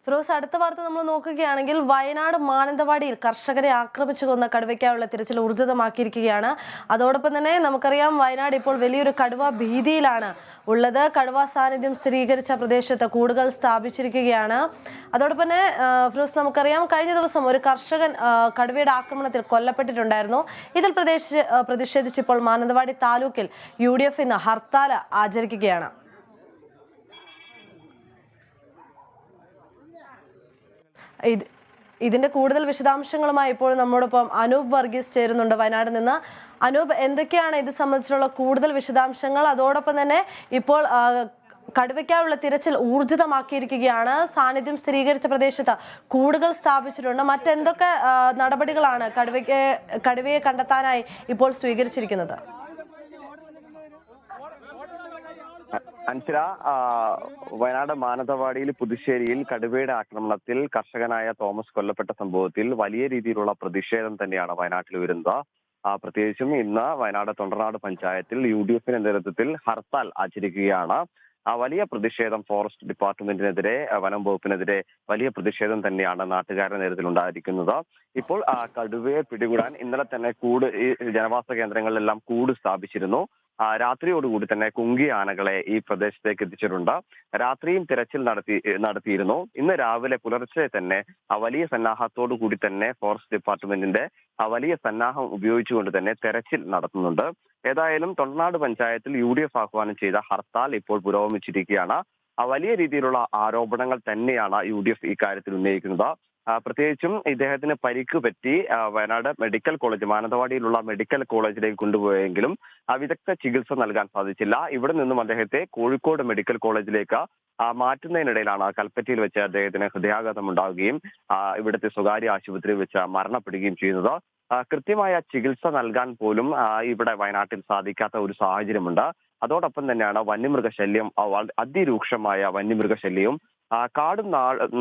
ഫിറോസ്, അടുത്ത വാർത്ത നമ്മൾ നോക്കുകയാണെങ്കിൽ വയനാട് മാനന്തവാടിയിൽ കർഷകരെ ആക്രമിച്ചു കൊന്ന കടുവയ്ക്കായുള്ള തിരച്ചിൽ ഊർജിതമാക്കിയിരിക്കുകയാണ്. അതോടൊപ്പം തന്നെ നമുക്കറിയാം, വയനാട് ഇപ്പോൾ വലിയൊരു കടുവ ഭീതിയിലാണ് ഉള്ളത്. കടുവ സാന്നിധ്യം സ്ഥിരീകരിച്ച പ്രദേശത്ത് കൂടുകൾ സ്ഥാപിച്ചിരിക്കുകയാണ്. അതോടൊപ്പം തന്നെ ഫിറോസ്, നമുക്കറിയാം, കഴിഞ്ഞ ദിവസം ഒരു കർഷകൻ കടുവയുടെ ആക്രമണത്തിൽ കൊല്ലപ്പെട്ടിട്ടുണ്ടായിരുന്നു. ഇതിൽ പ്രതിഷേധിച്ച് ഇപ്പോൾ മാനന്തവാടി താലൂക്കിൽ UDF ഇന്ന് ഹർത്താൽ ആചരിക്കുകയാണ്. ഇതിന്റെ കൂടുതൽ വിശദാംശങ്ങളുമായി ഇപ്പോൾ നമ്മോടൊപ്പം അനൂപ് വർഗീസ് ചേരുന്നുണ്ട് വയനാട് നിന്ന്. അനൂപ്, എന്തൊക്കെയാണ് ഇത് സംബന്ധിച്ചുള്ള കൂടുതൽ വിശദാംശങ്ങൾ? അതോടൊപ്പം തന്നെ ഇപ്പോൾ കടുവയ്ക്കായുള്ള തിരച്ചിൽ ഊർജിതമാക്കിയിരിക്കുകയാണ്. സാന്നിധ്യം സ്ഥിരീകരിച്ച പ്രദേശത്ത് കൂടുകൾ സ്ഥാപിച്ചിട്ടുണ്ട്. മറ്റെന്തൊക്കെ നടപടികളാണ് കടുവയെ കണ്ടെത്താനായി ഇപ്പോൾ സ്വീകരിച്ചിരിക്കുന്നത്? അൻസില, വയനാട് മാനന്തവാടിയിൽ പുതുശ്ശേരിയിൽ കടുവയുടെ ആക്രമണത്തിൽ കർഷകനായ തോമസ് കൊല്ലപ്പെട്ട സംഭവത്തിൽ വലിയ രീതിയിലുള്ള പ്രതിഷേധം തന്നെയാണ് വയനാട്ടിൽ വരുന്നത്. പ്രത്യേകിച്ചും ഇന്ന് വയനാട് തൊണ്ടർനാട് പഞ്ചായത്തിൽ UDFന്റെ നേതൃത്വത്തിൽ ഹർത്താൽ ആചരിക്കുകയാണ്. വലിയ പ്രതിഷേധം ഫോറസ്റ്റ് ഡിപ്പാർട്ട്മെന്റിനെതിരെ, വനം വകുപ്പിനെതിരെ വലിയ പ്രതിഷേധം തന്നെയാണ് നാട്ടുകാരുടെ നേതൃത്വത്തിൽ ഉണ്ടായിരിക്കുന്നത്. ഇപ്പോൾ കടുവയെ പിടികൂടാൻ ഇന്നലെ തന്നെ ഈ ജനവാസ കേന്ദ്രങ്ങളിലെല്ലാം കൂട് സ്ഥാപിച്ചിരുന്നു. രാത്രിയോടുകൂടി തന്നെ കുങ്കി ആനകളെ ഈ പ്രദേശത്തേക്ക് എത്തിച്ചിട്ടുണ്ട്. രാത്രിയും തിരച്ചിൽ നടത്തിയിരുന്നു. ഇന്ന് രാവിലെ പുലർച്ചെ തന്നെ വലിയ സന്നാഹത്തോടു കൂടി തന്നെ ഫോറസ്റ്റ് ഡിപ്പാർട്ട്മെന്റിന്റെ വലിയ സന്നാഹം ഉപയോഗിച്ചുകൊണ്ട് തന്നെ തെരച്ചിൽ നടത്തുന്നുണ്ട്. ഏതായാലും തൊണ്ടർനാട് പഞ്ചായത്തിൽ UDF ആഹ്വാനം ചെയ്ത ഹർത്താൽ ഇപ്പോൾ പുരോഗമിച്ചിരിക്കുകയാണ്. വലിയ രീതിയിലുള്ള ആരോപണങ്ങൾ തന്നെയാണ് UDF ഇക്കാര്യത്തിൽ ഉന്നയിക്കുന്നത്. പ്രത്യേകിച്ചും ഇദ്ദേഹത്തിന് പരിക്ക് പറ്റി വയനാട് മെഡിക്കൽ കോളേജ്, മാനന്തവാടിയിലുള്ള മെഡിക്കൽ കോളേജിലേക്ക് കൊണ്ടുപോയെങ്കിലും വിദഗ്ധ ചികിത്സ നൽകാൻ സാധിച്ചില്ല. ഇവിടെ നിന്നും അദ്ദേഹത്തെ കോഴിക്കോട് മെഡിക്കൽ കോളേജിലേക്ക് മാറ്റുന്നതിനിടയിലാണ് കൽപ്പറ്റയിൽ വെച്ച് അദ്ദേഹത്തിന് ഹൃദയാഘാതം ഉണ്ടാവുകയും ഇവിടുത്തെ സ്വകാര്യ ആശുപത്രിയിൽ വെച്ച് മരണപ്പെടുകയും ചെയ്യുന്നത്. കൃത്യമായ ചികിത്സ നൽകാൻ പോലും ഇവിടെ വയനാട്ടിൽ സാധിക്കാത്ത ഒരു സാഹചര്യമുണ്ട്. അതോടൊപ്പം തന്നെയാണ് വന്യമൃഗശല്യം, അതിരൂക്ഷമായ വന്യമൃഗശല്യവും കാടും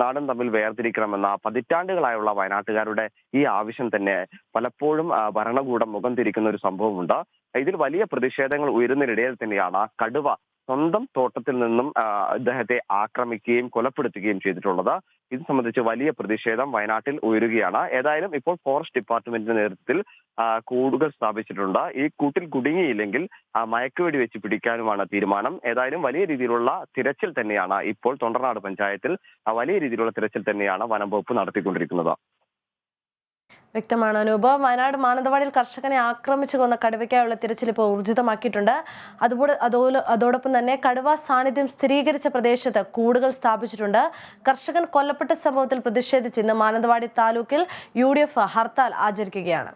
നാടും തമ്മിൽ വേർതിരിക്കണമെന്ന പതിറ്റാണ്ടുകളായുള്ള വയനാട്ടുകാരുടെ ഈ ആവശ്യം തന്നെ പലപ്പോഴും ഭരണകൂടം മുഖം തിരിക്കുന്ന ഒരു സംഭവമുണ്ട്. ഇതിൽ വലിയ പ്രതിഷേധങ്ങൾ ഉയരുന്നതിനിടയിൽ തന്നെയാണ് കടുവ സ്വന്തം തോട്ടത്തിൽ നിന്നും ഇദ്ദേഹത്തെ ആക്രമിക്കുകയും കൊലപ്പെടുത്തുകയും ചെയ്തിട്ടുള്ളത്. ഇത് സംബന്ധിച്ച് വലിയ പ്രതിഷേധം വയനാട്ടിൽ ഉയരുകയാണ്. ഏതായാലും ഇപ്പോൾ ഫോറസ്റ്റ് ഡിപ്പാർട്ട്മെന്റിന്റെ നേതൃത്വത്തിൽ കൂടുകൾ സ്ഥാപിച്ചിട്ടുണ്ട്. ഈ കൂട്ടിൽ കുടുങ്ങിയില്ലെങ്കിൽ മയക്കുവെടി വെച്ച് പിടിക്കാനുമാണ് തീരുമാനം. ഏതായാലും വലിയ രീതിയിലുള്ള തിരച്ചിൽ തന്നെയാണ് ഇപ്പോൾ തൊണ്ടർനാട് പഞ്ചായത്തിൽ വലിയ രീതിയിലുള്ള തിരച്ചിൽ തന്നെയാണ് വനം വകുപ്പ് നടത്തിക്കൊണ്ടിരിക്കുന്നത്. വ്യക്തമാണ് അനൂപ്. വയനാട് മാനന്തവാടിയിൽ കർഷകനെ ആക്രമിച്ചു കൊന്ന കടുവയ്ക്കായുള്ള തിരച്ചിൽ ഇപ്പോൾ ഊർജിതമാക്കിയിട്ടുണ്ട്. അതോടൊപ്പം തന്നെ കടുവ സാന്നിധ്യം സ്ഥിരീകരിച്ച പ്രദേശത്ത് കൂടുകൾ സ്ഥാപിച്ചിട്ടുണ്ട്. കർഷകൻ കൊല്ലപ്പെട്ട സംഭവത്തിൽ പ്രതിഷേധിച്ച് ഇന്ന് മാനന്തവാടി താലൂക്കിൽ UDF ഹർത്താൽ ആചരിക്കുകയാണ്.